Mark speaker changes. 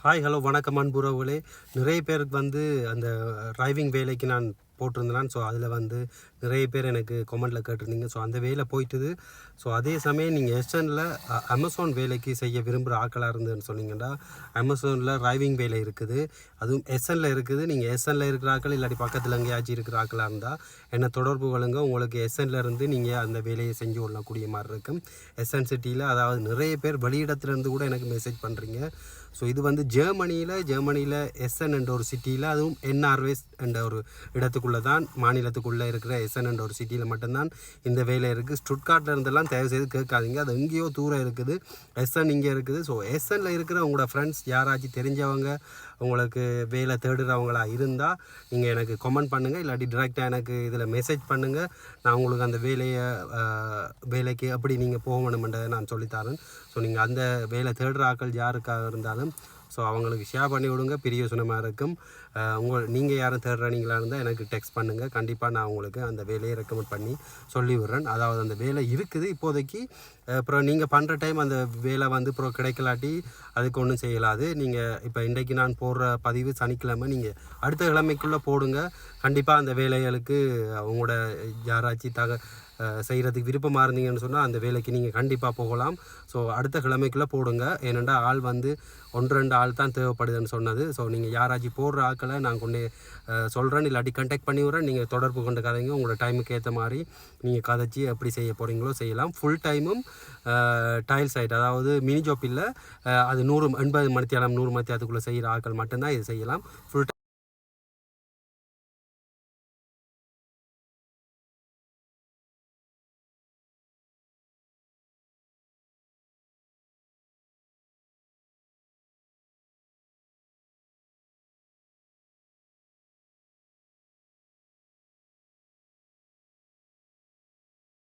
Speaker 1: Hi hello வணக்கம் அன்புறவுகளே. நிறைய பேருக்கு வந்து அந்த டிரைவிங் வேலைக்கு நான் போட்டிருந்தேன். ஸோ அதில் வந்து நிறைய பேர் எனக்கு கமெண்டில் கேட்டிருந்தீங்க. ஸோ அந்த வேலை போயிட்டுது. ஸோ அதே சமயம் நீங்கள் எஸ்எனில் அமேசான் வேலைக்கு செய்ய விரும்புகிற ஆக்களாக இருந்ததுன்னு சொன்னீங்கன்னா, அமேசானில் டிரைவிங் வேலை இருக்குது, அதுவும் எஸ்எனில் இருக்குது. நீங்கள் எஸ்எனில் இருக்கிற ஆக்கள் இல்லாட்டி பக்கத்தில் எங்கேயாச்சும் இருக்கிற ஆக்களாக இருந்தால் என்னை தொடர்பு கொள்ளுங்க. உங்களுக்கு எஸ்எனில் இருந்து நீங்கள் அந்த வேலையை செஞ்சு கொள்ளக்கூடிய மாதிரி இருக்கும். எஸ்என் சிட்டியில், அதாவது நிறைய பேர் வெளியிடத்துலேருந்து கூட எனக்கு மெசேஜ் பண்ணுறீங்க. ஸோ இது வந்து ஜெர்மனியில் எஸ்என் என்ற ஒரு சிட்டியில், அதுவும் என்ஆர்வேஸ் என்ற ஒரு இடத்துக்குள்ளே தான், மாநிலத்துக்குள்ளே இருக்கிற எஸ்என் என்ற ஒரு சிட்டியில் மட்டும்தான் இந்த வேலை இருக்குது. ஸ்டுட்கார்ட்டில் இருந்தெல்லாம் தயவு செய்து கேட்காதீங்க, அது எங்கேயோ தூரம் இருக்குது. எஸ்என் இங்கே இருக்குது. ஸோ எஸ்எனில் இருக்கிற உங்களோட ஃப்ரெண்ட்ஸ் யாராச்சும் தெரிஞ்சவங்க உங்களுக்கு வேலை தேடுறவங்களா இருந்தால் நீங்கள் எனக்கு கமெண்ட் பண்ணுங்கள், இல்லாட்டி டிரெக்டாக எனக்கு இதில் மெசேஜ் பண்ணுங்கள். நான் உங்களுக்கு அந்த வேலைக்கு எப்படி நீங்கள் போகணுமென்றதை நான் சொல்லித்தரேன். ஸோ நீங்கள் அந்த வேலை தேடுற ஆக்கள் யாருக்காக இருந்தாலும் ஸோ அவங்களுக்கு ஷேர் பண்ணி விடுங்க, பிரயோஜனமாக இருக்கும். நீங்கள் யாரும் தேடுறீங்களா இருந்தால் எனக்கு டெக்ஸ்ட் பண்ணுங்கள். கண்டிப்பாக நான் உங்களுக்கு அந்த வேலையை ரெக்கமெண்ட் பண்ணி சொல்லி விடுறேன். அதாவது அந்த வேலை இருக்குது இப்போதைக்கு. அப்புறம் நீங்கள் பண்ணுற டைம் அந்த வேலை வந்து அப்புறம் கிடைக்கலாட்டி அதுக்கு ஒன்றும் செய்யலாது. நீங்கள் இப்போ இன்றைக்கு நான் போடுற பதிவு சனிக்கிழமை, நீங்கள் அடுத்த கிழமைக்குள்ளே போடுங்க. கண்டிப்பாக அந்த வேலைகளுக்கு உங்களோட யாராச்சும் செய்கிறதுக்கு விருப்பமாக இருந்தீங்கன்னு சொன்னால் அந்த வேலைக்கு நீங்கள் கண்டிப்பாக போகலாம். ஸோ அடுத்த கிழமைக்குள்ளே போடுங்க. ஏனெண்டா ஆள் வந்து 1-2 ஆள் தான் தேவைப்படுதுன்னு சொன்னது. ஸோ நீங்கள் யாராச்சும் போடுற ஆக்களை நான் கொண்டு சொல்கிறேன், இல்லாட்டி கண்டெக்ட் பண்ணி விட்றேன். நீங்கள் தொடர்பு கொண்டு கதைங்க. உங்களோட டைமுக்கு ஏற்ற மாதிரி நீங்கள் கதைச்சி எப்படி செய்ய போகிறீங்களோ செய்யலாம். ஃபுல் டைமும் டைல் சைட், அதாவது மினி ஜாப் இல்லை, அது 80 மணித்தியாலம் 100 மணித்தியாலத்துக்குள்ளே செய்கிற ஆக்கள் மட்டும்தான் இது செய்யலாம். ஃபுல்